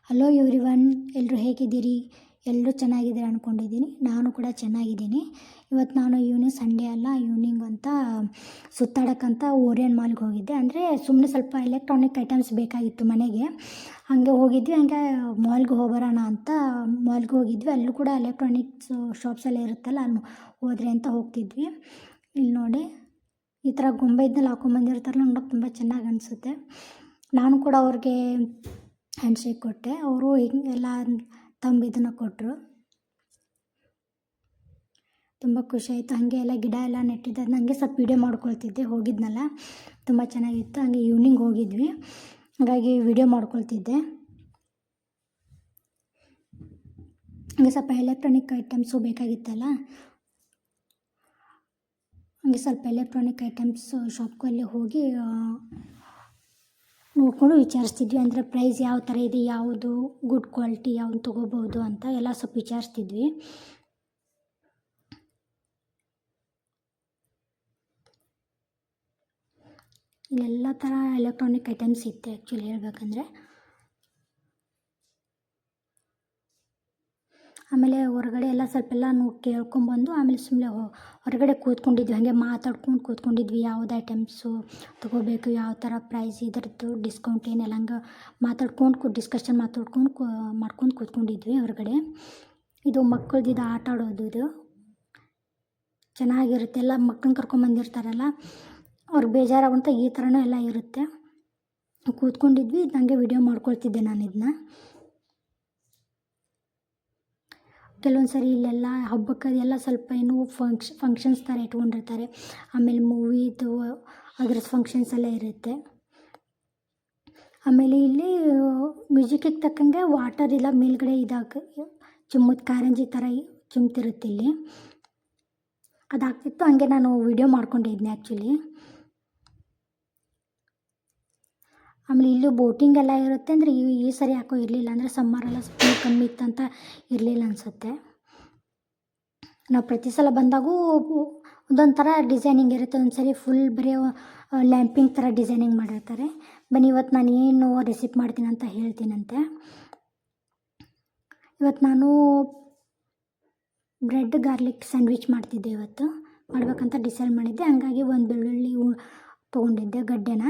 Hello everyone, ಎಲ್ಲರೂ ಹೇಗಿದ್ದೀರಿ? ಎಲ್ಲರೂ ಚೆನ್ನಾಗಿದ್ದೀರಾ ಅಂದ್ಕೊಂಡಿದ್ದೀನಿ. ನಾನು ಕೂಡ ಚೆನ್ನಾಗಿದ್ದೀನಿ. ಇವತ್ತು ನಾನು ಸಂಡೇ ಅಲ್ಲ, ಈವ್ನಿಂಗ್ ಅಂತ ಸುತ್ತಾಡೋಕ್ಕಂತ ಓರಿಯನ್ ಮಾಲ್ಗೆ ಹೋಗಿದ್ದೆ. ಅಂದರೆ ಸುಮ್ಮನೆ ಸ್ವಲ್ಪ ಎಲೆಕ್ಟ್ರಾನಿಕ್ ಐಟಮ್ಸ್ ಬೇಕಾಗಿತ್ತು ಮನೆಗೆ. ಹಾಗೆ ಹೋಗಿದ್ವಿ. ಹಾಗೆ ಮಾಲ್ಗೆ ಹೋಗೋಣ ಅಂತ ಮಾಲ್ಗೆ ಹೋಗಿದ್ವಿ. ಅಲ್ಲೂ ಕೂಡ ಎಲೆಕ್ಟ್ರಾನಿಕ್ಸ್ ಶಾಪ್ಸ್ ಎಲ್ಲ ಇರುತ್ತಲ್ಲ, ಅಲ್ಲಿ ಹೋದ್ರೆ ಅಂತ ಹೋಗ್ತಿದ್ವಿ. ಇಲ್ಲಿ ನೋಡಿ, ಈ ಥರ ಗೊಂಬೆ ಇದ್ದಲ್ಲಿ ಹಾಕೊಂಬಂದಿರ್ತಾರಲ್ಲ, ನೋಡೋಕೆ ತುಂಬ ಚೆನ್ನಾಗಿ ಅನಿಸುತ್ತೆ. ನಾನು ಕೂಡ ಅವ್ರಿಗೆ ಹ್ಯಾಂಡ್ಶೇಕ್ ಕೊಟ್ಟೆ. ಅವರು ಹಿಂಗೆಲ್ಲ ಇದನ್ನು ಕೊಟ್ಟರು. ತುಂಬ ಖುಷಿ ಆಯಿತು. ಹಾಗೆ ಎಲ್ಲ ಗಿಡ ಎಲ್ಲ ನೆಟ್ಟಿದ್ದು ನನಗೆ ಸ್ವಲ್ಪ ವೀಡಿಯೋ ಮಾಡ್ಕೊಳ್ತಿದ್ದೆ. ಹೋಗಿದ್ನಲ್ಲ, ತುಂಬ ಚೆನ್ನಾಗಿತ್ತು. ಹಾಗೆ ಈವ್ನಿಂಗ್ ಹೋಗಿದ್ವಿ, ಹಾಗಾಗಿ ವೀಡಿಯೋ ಮಾಡ್ಕೊಳ್ತಿದ್ದೆ. ಹಾಗೆ ಸ್ವಲ್ಪ ಎಲೆಕ್ಟ್ರಾನಿಕ್ ಐಟಮ್ಸು ಬೇಕಾಗಿತ್ತಲ್ಲ, ಹಾಗೆ ಸ್ವಲ್ಪ ಎಲೆಕ್ಟ್ರಾನಿಕ್ ಐಟಮ್ಸ್ ಶಾಪ್ಗಲ್ಲಿ ಹೋಗಿ ನೋಡಿಕೊಂಡು ವಿಚಾರಿಸ್ತಿದ್ವಿ. ಅಂದರೆ ಪ್ರೈಸ್ ಯಾವ ಥರ ಇದೆ, ಯಾವುದು ಗುಡ್ ಕ್ವಾಲಿಟಿ, ಯಾವ್ದು ತೊಗೋಬೋದು ಅಂತ ಎಲ್ಲ ಸ್ವಲ್ಪ ವಿಚಾರಿಸ್ತಿದ್ವಿ. ಇಲ್ಲೆಲ್ಲ ಥರ ಎಲೆಕ್ಟ್ರಾನಿಕ್ ಐಟಮ್ಸ್ ಇತ್ತು ಆ್ಯಕ್ಚುಲಿ ಹೇಳ್ಬೇಕಂದ್ರೆ. ಆಮೇಲೆ ಹೊರಗಡೆ ಎಲ್ಲ ಸ್ವಲ್ಪ ಎಲ್ಲ ಕೇಳ್ಕೊಂಬಂದು ಆಮೇಲೆ ಸುಮ್ಮನೆ ಹೊರಗಡೆ ಕೂತ್ಕೊಂಡಿದ್ವಿ. ಹಾಗೆ ಮಾತಾಡ್ಕೊಂಡು ಕೂತ್ಕೊಂಡಿದ್ವಿ. ಯಾವ್ದು ಐಟಮ್ಸು ತೊಗೋಬೇಕು, ಯಾವ ಥರ ಪ್ರೈಸ್, ಇದರದ್ದು ಡಿಸ್ಕೌಂಟ್ ಏನೆಲ್ಲ ಹಂಗೆ ಡಿಸ್ಕಷನ್ ಮಾಡ್ಕೊಂಡು ಕೂತ್ಕೊಂಡಿದ್ವಿ ಹೊರಗಡೆ. ಇದು ಮಕ್ಕಳದ್ದು ಆಟ ಆಡೋದು, ಇದು ಚೆನ್ನಾಗಿರುತ್ತೆ. ಎಲ್ಲ ಮಕ್ಕಳನ್ನ ಕರ್ಕೊಂಬಂದಿರ್ತಾರಲ್ಲ, ಅವ್ರಿಗೆ ಬೇಜಾರಾಗುವಂಥ ಈ ಥರನೂ ಎಲ್ಲ ಇರುತ್ತೆ. ಕೂತ್ಕೊಂಡಿದ್ವಿ, ನನಗೆ ವಿಡಿಯೋ ಮಾಡ್ಕೊಳ್ತಿದ್ದೆ ನಾನು ಇದನ್ನ. ಕೆಲವೊಂದು ಸರಿ ಇಲ್ಲೆಲ್ಲ ಹಬ್ಬಕ್ಕೆ ಎಲ್ಲ ಸ್ವಲ್ಪ ಏನು ಫಂಕ್ಷನ್ಸ್ ಥರ ಇಟ್ಕೊಂಡಿರ್ತಾರೆ. ಆಮೇಲೆ ಮೂವಿದು ಅದ್ರ ಫಂಕ್ಷನ್ಸ್ ಎಲ್ಲ ಇರುತ್ತೆ. ಆಮೇಲೆ ಇಲ್ಲಿ ಮ್ಯೂಸಿಕಿಗೆ ತಕ್ಕಂಗೆ ವಾಟರ್ ಇಲ್ಲ ಮೇಲ್ಗಡೆ ಚಿಮ್ಮುದ ಕಾರಂಜಿ ಥರ ಚಿಮ್ತಿರುತ್ತೆ ಇಲ್ಲಿ, ಅದಾಗ್ತಿತ್ತು. ಹಂಗೆ ನಾನು ವಿಡಿಯೋ ಮಾಡ್ಕೊಂಡಿದ್ದೆ ಆ್ಯಕ್ಚುಲಿ. ಆಮೇಲೆ ಇಲ್ಲಿ ಬೋಟಿಂಗ್ ಎಲ್ಲ ಇರುತ್ತೆ. ಅಂದರೆ ಈ ಸರಿ ಯಾಕೋ ಇರಲಿಲ್ಲ, ಅಂದರೆ ಸಮ್ಮರೆಲ್ಲ ಸ್ವಲ್ಪ ಕಮ್ಮಿ ಇತ್ತಂತ ಇರಲಿಲ್ಲ ಅನಿಸುತ್ತೆ. ನಾವು ಪ್ರತಿ ಸಲ ಬಂದಾಗೂ ಒಂದೊಂದು ಥರ ಡಿಸೈನಿಂಗ್ ಇರುತ್ತೆ. ಒಂದು ಸರಿ ಫುಲ್ ಬರೀ ಲ್ಯಾಂಪಿಂಗ್ ಥರ ಡಿಸೈನಿಂಗ್ ಮಾಡಿರ್ತಾರೆ. ಬನ್ನಿ ಇವತ್ತು ನಾನು ಏನು ರೆಸಿಪಿ ಮಾಡ್ತೀನಿ ಅಂತ ಹೇಳ್ತೀನಂತೆ. ಇವತ್ತು ನಾನು ಬ್ರೆಡ್ ಗಾರ್ಲಿಕ್ ಸ್ಯಾಂಡ್ವಿಚ್ ಮಾಡ್ತಿದ್ದೆ. ಇವತ್ತು ಮಾಡ್ಬೇಕಂತ ಡಿಸೈಡ್ ಮಾಡಿದ್ದೆ. ಹಂಗಾಗಿ ಒಂದು ಬೆಳ್ಳುಳ್ಳಿ ತೊಗೊಂಡಿದ್ದೆ, ಗಡ್ಡೆನ.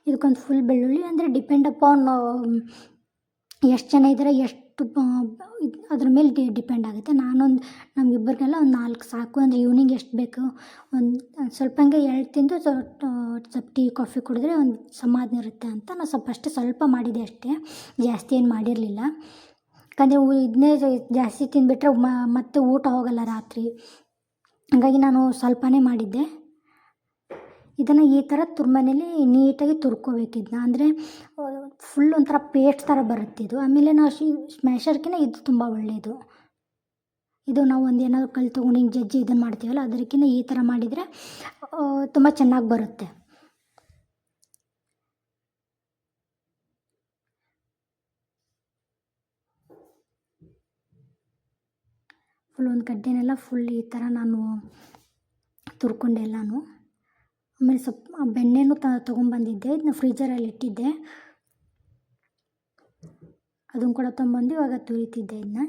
ಇದಕ್ಕೊಂದು ಫುಲ್ ಬೆಳ್ಳುಳ್ಳಿ, ಅಂದರೆ ಡಿಪೆಂಡ್ ಅಪಾನ್ ಎಷ್ಟು ಜನ ಇದ್ದಾರೆ, ಎಷ್ಟು ಅದ್ರ ಮೇಲೆ ಡಿಪೆಂಡ್ ಆಗುತ್ತೆ. ನಮಗಿಬ್ಬರಿಗೆಲ್ಲ ಒಂದು 4 ಸಾಕು. ಅಂದರೆ ಈವ್ನಿಂಗ್ ಎಷ್ಟು ಬೇಕು, ಒಂದು ಸ್ವಲ್ಪ ಹಂಗೆ ಎಳ್ಳು ತಿಂದು ಸ್ವಲ್ಪ ಟೀ ಕಾಫಿ ಕುಡಿದ್ರೆ ಒಂದು ಸಮಾಧಾನ ಇರುತ್ತೆ ಅಂತ ನಾನು ಸ್ವಲ್ಪ ಮಾಡಿದೆ ಅಷ್ಟೇ, ಜಾಸ್ತಿ ಏನು ಮಾಡಿರಲಿಲ್ಲ. ಯಾಕಂದರೆ ಇದನ್ನೇ ಜಾಸ್ತಿ ತಿಂದುಬಿಟ್ರೆ ಮತ್ತೆ ಊಟ ಹೋಗಲ್ಲ ರಾತ್ರಿ. ಹಾಗಾಗಿ ನಾನು ಸ್ವಲ್ಪನೇ ಮಾಡಿದ್ದೆ. ಇದನ್ನು ಈ ಥರ ತುರ್ಮನೇಲಿ ನೀಟಾಗಿ ತುರ್ಕೋಬೇಕು ಇದನ್ನ. ಅಂದರೆ ಫುಲ್ ಒಂಥರ ಪೇಸ್ಟ್ ಥರ ಬರುತ್ತೆ ಇದು. ಆಮೇಲೆ ನಾವು ಸ್ಮ್ಯಾಶರ್ಕಿಂತ ಇದು ತುಂಬ ಒಳ್ಳೆಯದು. ಇದು ನಾವು ಏನಾದರೂ ಕಲ್ಲು ತೊಗೊಂಡು ಹಿಂಗೆ ಜಜ್ಜಿ ಇದನ್ನು ಮಾಡ್ತೀವಲ್ಲ, ಅದಕ್ಕಿಂತ ಈ ಥರ ಮಾಡಿದರೆ ತುಂಬ ಚೆನ್ನಾಗಿ ಬರುತ್ತೆ. ಫುಲ್ ಒಂದು ಗಡ್ಡೆನೆಲ್ಲ ಫುಲ್ ಈ ಥರ ನಾನು ತುರ್ಕೊಂಡೆ ಎಲ್ಲನೂ. ಆಮೇಲೆ ಸ್ವಲ್ಪ ಬೆಣ್ಣೆನೂ ತೊಗೊಂಬಂದಿದ್ದೆ, ಇದನ್ನ ಫ್ರೀಜರಲ್ಲಿ ಇಟ್ಟಿದ್ದೆ. ಅದನ್ನು ಕೂಡ ತೊಗೊಂಬಂದು ಇವಾಗ ತುರಿತಿದ್ದೆ ಇದನ್ನ.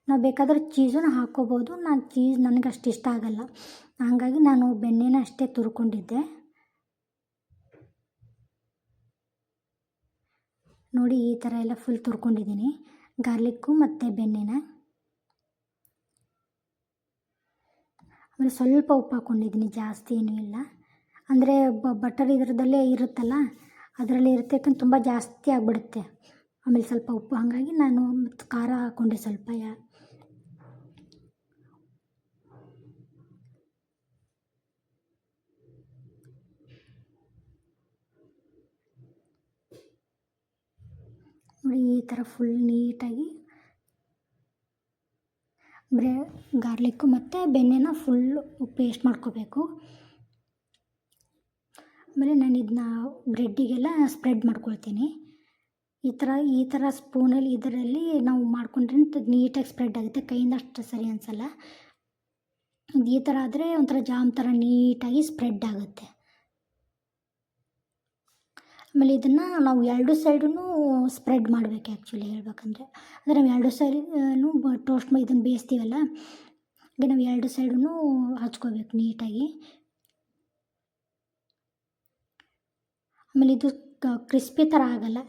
ನಾವು ಬೇಕಾದರೆ ಚೀಸನ್ನು ಹಾಕ್ಕೋಬೋದು. ಚೀಸ್ ನನಗೆ ಅಷ್ಟು ಇಷ್ಟ ಆಗಲ್ಲ, ಹಾಗಾಗಿ ನಾನು ಬೆಣ್ಣೆನ ಅಷ್ಟೇ ತುರ್ಕೊಂಡಿದ್ದೆ. ನೋಡಿ, ಈ ಥರ ಎಲ್ಲ ಫುಲ್ ತುರ್ಕೊಂಡಿದ್ದೀನಿ, ಗಾರ್ಲಿಕ್ಕು ಮತ್ತು ಬೆಣ್ಣೆನ. ಆಮೇಲೆ ಸ್ವಲ್ಪ ಉಪ್ಪು ಹಾಕ್ಕೊಂಡಿದ್ದೀನಿ, ಜಾಸ್ತಿ ಏನೂ ಇಲ್ಲ. ಅಂದರೆ ಬಟರ್ ಇದರದಲ್ಲೇ ಇರುತ್ತಲ್ಲ, ಅದರಲ್ಲಿ ಇರುತ್ತೆ, ಯಾಕಂದ್ರೆ ತುಂಬ ಜಾಸ್ತಿ ಆಗಿಬಿಡುತ್ತೆ. ಆಮೇಲೆ ಸ್ವಲ್ಪ ಉಪ್ಪು, ಹಾಗಾಗಿ ನಾನು ಮತ್ತು ಖಾರ ಹಾಕ್ಕೊಂಡೆ ಸ್ವಲ್ಪ. ನೋಡಿ, ಈ ಥರ ಫುಲ್ ನೀಟಾಗಿ ಗಾರ್ಲಿಕ್ಕು ಮತ್ತು ಬೆಣ್ಣೆನ ಫುಲ್ಲು ಪೇಸ್ಟ್ ಮಾಡ್ಕೋಬೇಕು. ಆಮೇಲೆ ನಾನು ಇದನ್ನ ಬ್ರೆಡ್ಡಿಗೆಲ್ಲ ಸ್ಪ್ರೆಡ್ ಮಾಡ್ಕೊಳ್ತೀನಿ. ಈ ಥರ ಸ್ಪೂನಲ್ಲಿ ಇದರಲ್ಲಿ ನಾವು ಮಾಡಿಕೊಂಡ್ರೆ ನೀಟಾಗಿ ಸ್ಪ್ರೆಡ್ ಆಗುತ್ತೆ. ಕೈಯಿಂದ ಅಷ್ಟು ಸರಿ ಅನಿಸಲ್ಲ. ಈ ಥರ ಆದರೆ ಒಂಥರ ಜಾಮ್ ಥರ ನೀಟಾಗಿ ಸ್ಪ್ರೆಡ್ ಆಗುತ್ತೆ. ಆಮೇಲೆ ಇದನ್ನು ನಾವು ಎರಡು ಸೈಡೂ ಸ್ಪ್ರೆಡ್ ಮಾಡಬೇಕು ಆ್ಯಕ್ಚುಲಿ ಹೇಳ್ಬೇಕಂದ್ರೆ. ಅಂದರೆ ನಾವು ಎರಡು ಸೈಡೂ ಟೋಸ್ಟ್ ಇದನ್ನು ಬೇಯಿಸ್ತೀವಲ್ಲ, ಈಗ ನಾವು ಎರಡು ಸೈಡೂ ಹಚ್ಕೋಬೇಕು ನೀಟಾಗಿ. ಆಮೇಲೆ ಇದು ಕ್ರಿಸ್ಪಿ ಥರ ಆಗೋಲ್ಲ.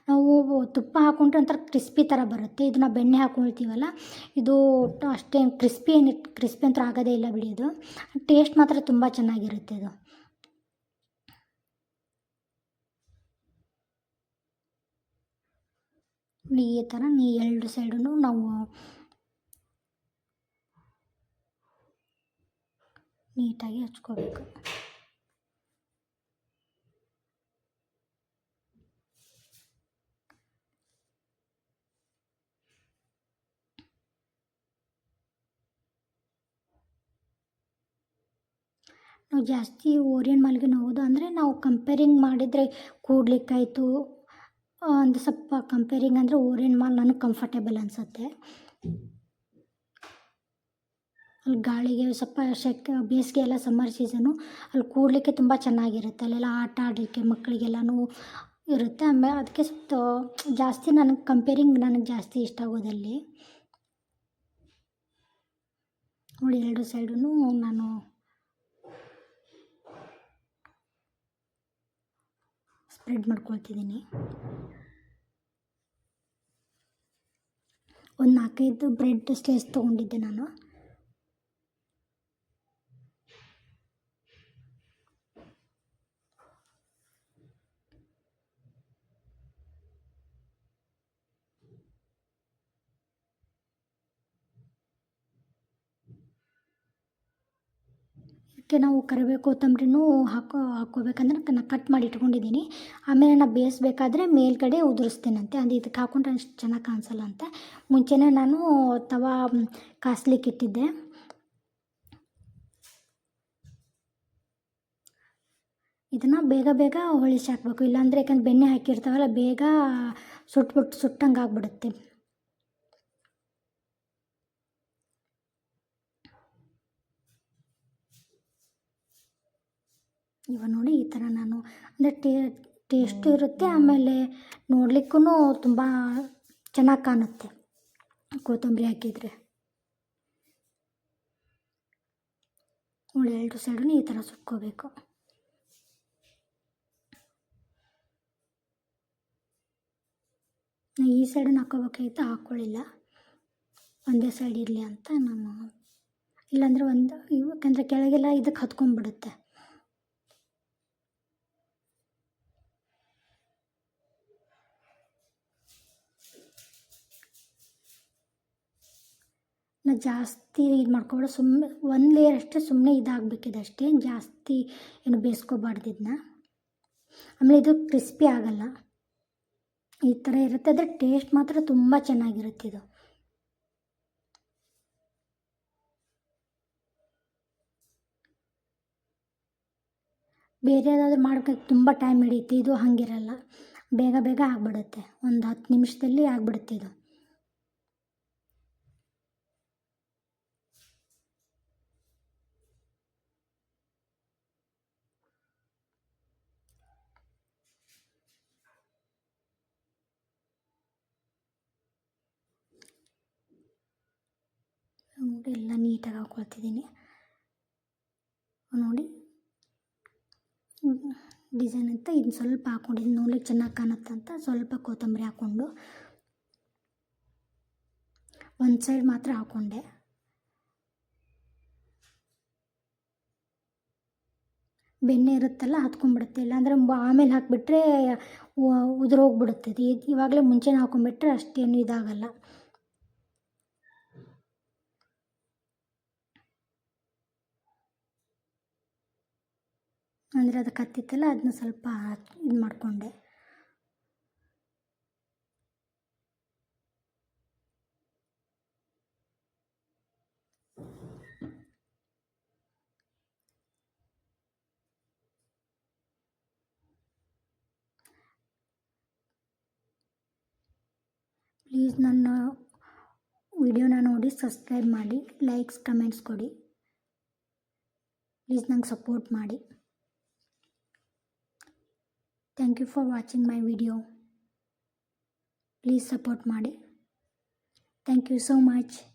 ನಾವು ತುಪ್ಪ ಹಾಕ್ಕೊಂಡ್ರೆ ಒಂಥರ ಕ್ರಿಸ್ಪಿ ಥರ ಬರುತ್ತೆ. ಇದನ್ನ ಬೆಣ್ಣೆ ಹಾಕ್ಕೊಳ್ತೀವಲ್ಲ, ಇದು ಅಷ್ಟೇನು ಕ್ರಿಸ್ಪಿ ಅಂತ ಆಗೋದೇ ಇಲ್ಲ ಬಿಡಿ. ಇದು ಟೇಸ್ಟ್ ಮಾತ್ರ ತುಂಬ ಚೆನ್ನಾಗಿರುತ್ತೆ ಇದು. ಈ ಥರ ಎರಡು ಸೈಡೂ ನಾವು ನೀಟಾಗಿ ಹಚ್ಕೋಬೇಕು. ನಾವು ಜಾಸ್ತಿ ಓರಿಯನ್ ಮಾಲ್ಗೆ ಹೋಗೋದು ಅಂದರೆ ನಾವು ಕಂಪೇರಿಂಗ್ ಮಾಡಿದರೆ ಕೂಡ್ಲಿಕ್ಕಾಯಿತು ಒಂದು ಸ್ವಲ್ಪ ಕಂಪೇರಿಂಗ್ ಅಂದರೆ ಓರಿಯನ್ ಮಾಲ್ ನನಗೆ ಕಂಫರ್ಟೇಬಲ್ ಅನಿಸುತ್ತೆ. ಅಲ್ಲಿ ಗಾಳಿಗೆ ಸ್ವಲ್ಪ ಬೇಸಿಗೆ ಎಲ್ಲ ಸಮ್ಮರ್ ಸೀಸನು ಅಲ್ಲಿ ಕೂಡಲಿಕ್ಕೆ ತುಂಬ ಚೆನ್ನಾಗಿರುತ್ತೆ. ಅಲ್ಲೆಲ್ಲ ಆಟ ಆಡಲಿಕ್ಕೆ ಮಕ್ಕಳಿಗೆಲ್ಲನೂ ಇರುತ್ತೆ. ಆಮೇಲೆ ಅದಕ್ಕೆ ಸ್ವಲ್ಪ ಜಾಸ್ತಿ ನನಗೆ ಜಾಸ್ತಿ ಇಷ್ಟ ಆಗೋದಲ್ಲಿ. ನೋಡಿ ಎರಡು ಸೈಡೂ ನಾನು ಸ್ಪ್ರೆಡ್ ಮಾಡ್ಕೊಳ್ತಿದ್ದೀನಿ. ಒಂದು 4-5 ಬ್ರೆಡ್ ಸ್ಲೈಸ್ ತೊಗೊಂಡಿದ್ದೆ ನಾನು. ಇದಕ್ಕೆ ನಾವು ಕರಿಬೇವು ಕೊತ್ತಂಬರಿನೂ ಹಾಕ್ಕೋಬೇಕಂದ್ರೆ ನಾನು ಕಟ್ ಮಾಡಿ ಇಟ್ಕೊಂಡಿದ್ದೀನಿ. ಆಮೇಲೆ ನಾನು ಬೇಯಿಸ್ಬೇಕಾದ್ರೆ ಮೇಲ್ಗಡೆ ಉದುರಿಸ್ತೇನಂತೆ, ಅಂದರೆ ಇದಕ್ಕೆ ಹಾಕ್ಕೊಂಡ್ರೆ ಅಷ್ಟು ಚೆನ್ನಾಗಿ ಕಾಣಿಸಲ್ಲ ಅಂತ ಮುಂಚೆನೇ ನಾನು ತವಾ ಕಾಸ್ಲಿಕ್ಕೆ ಇಟ್ಟಿದ್ದೆ. ಇದನ್ನು ಬೇಗ ಹೊಳಿಸಿ ಹಾಕಬೇಕು, ಇಲ್ಲಾಂದರೆ ಯಾಕಂದ್ರೆ ಬೆಣ್ಣೆ ಹಾಕಿರ್ತಾವಲ್ಲ ಬೇಗ ಸುಟ್ಟಂಗೆ ಆಗಿಬಿಡುತ್ತೆ. ಇವಾಗ ನೋಡಿ ಈ ಥರ ನಾನು ಅಂದರೆ ಟೇಸ್ಟು ಇರುತ್ತೆ, ಆಮೇಲೆ ನೋಡಲಿಕ್ಕೂ ತುಂಬ ಚೆನ್ನಾಗಿ ಕಾಣುತ್ತೆ ಕೊತ್ತಂಬರಿ ಹಾಕಿದರೆ. ನೋಡಿ ಎರಡು ಸೈಡೂ ಈ ಥರ ಸುಟ್ಕೋಬೇಕು. ನಾನು ಈ ಸೈಡನ್ನು ಹಾಕ್ಕೋಬೇಕಾಗಿತ್ತು, ಹಾಕ್ಕೊಳ್ಳಿಲ್ಲ, ಒಂದೇ ಸೈಡ್ ಇರಲಿ ಅಂತ ನಾನು. ಇಲ್ಲಾಂದರೆ ಯಾಕಂದರೆ ಕೆಳಗೆಲ್ಲ ಇದಕ್ಕೆ ಹತ್ಕೊಂಡ್ಬಿಡುತ್ತೆ. ನಾನು ಜಾಸ್ತಿ ಇದು ಮಾಡ್ಕೊಬೇಡ, ಸುಮ್ಮನೆ ಒಂದು ಲೇಯರ್ ಅಷ್ಟೇ ಸುಮ್ಮನೆ ಇದಾಗಬೇಕಿದೆ ಅಷ್ಟೇ, ಜಾಸ್ತಿ ಏನು ಬೇಯಿಸ್ಕೋಬಾರ್ದು ಇದನ್ನ. ಆಮೇಲೆ ಇದು ಕ್ರಿಸ್ಪಿ ಆಗೋಲ್ಲ, ಈ ಥರ ಇರುತ್ತೆ. ಆದರೆ ಟೇಸ್ಟ್ ಮಾತ್ರ ತುಂಬ ಚೆನ್ನಾಗಿರುತ್ತೆ ಇದು. ಬೇರೆ ಯಾವುದಾದ್ರೂ ಮಾಡ್ಬೇಕು ತುಂಬ ಟೈಮ್ ಹಿಡಿಯುತ್ತೆ, ಇದು ಹಾಗಿರಲ್ಲ, ಬೇಗ ಆಗಿಬಿಡುತ್ತೆ, ಒಂದು 10 ನಿಮಿಷದಲ್ಲಿ ಆಗಿಬಿಡುತ್ತೆ ಇದು. ನೋಡಿ ಎಲ್ಲ ನೀಟಾಗಿ ಹಾಕ್ಕೊಳ್ತಿದ್ದೀನಿ. ನೋಡಿ ಡಿಸೈನ್ ಅಂತ ಇನ್ನು ಸ್ವಲ್ಪ ಹಾಕ್ಕೊಂಡಿದ್ದೀನಿ, ನೋಡ್ಲಿಕ್ಕೆ ಚೆನ್ನಾಗಿ ಕಾಣುತ್ತಂತ ಸ್ವಲ್ಪ ಕೊತ್ತಂಬರಿ ಹಾಕ್ಕೊಂಡು ಒಂದು ಸೈಡ್ ಮಾತ್ರ ಹಾಕ್ಕೊಂಡೆ. ಬೆಣ್ಣೆ ಇರುತ್ತಲ್ಲ ಹತ್ಕೊಂಡ್ಬಿಡುತ್ತೆ, ಇಲ್ಲಾಂದರೆ ಆಮೇಲೆ ಹಾಕಿಬಿಟ್ರೆ ಉದುರೋಗ್ಬಿಡುತ್ತೆ. ಇವಾಗಲೇ ಮುಂಚೆನೇ ಹಾಕ್ಕೊಂಡ್ಬಿಟ್ರೆ ಅಷ್ಟೇನು ಇದಾಗಲ್ಲ. ಅಂದರೆ ಅದಕ್ಕೆ ಹತ್ತಿತ್ತಲ್ಲ ಅದನ್ನ ಸ್ವಲ್ಪ ಇದು ಮಾಡಿಕೊಂಡೆ. ಪ್ಲೀಸ್ ನನ್ನ ವಿಡಿಯೋನ ನೋಡಿ ಸಬ್ಸ್ಕ್ರೈಬ್ ಮಾಡಿ, ಲೈಕ್ಸ್ ಕಮೆಂಟ್ಸ್ ಕೊಡಿ, ಪ್ಲೀಸ್ ನಂಗೆ ಸಪೋರ್ಟ್ ಮಾಡಿ. Thank you for watching my video. Please support ಮಾಡಿ. Thank you so much.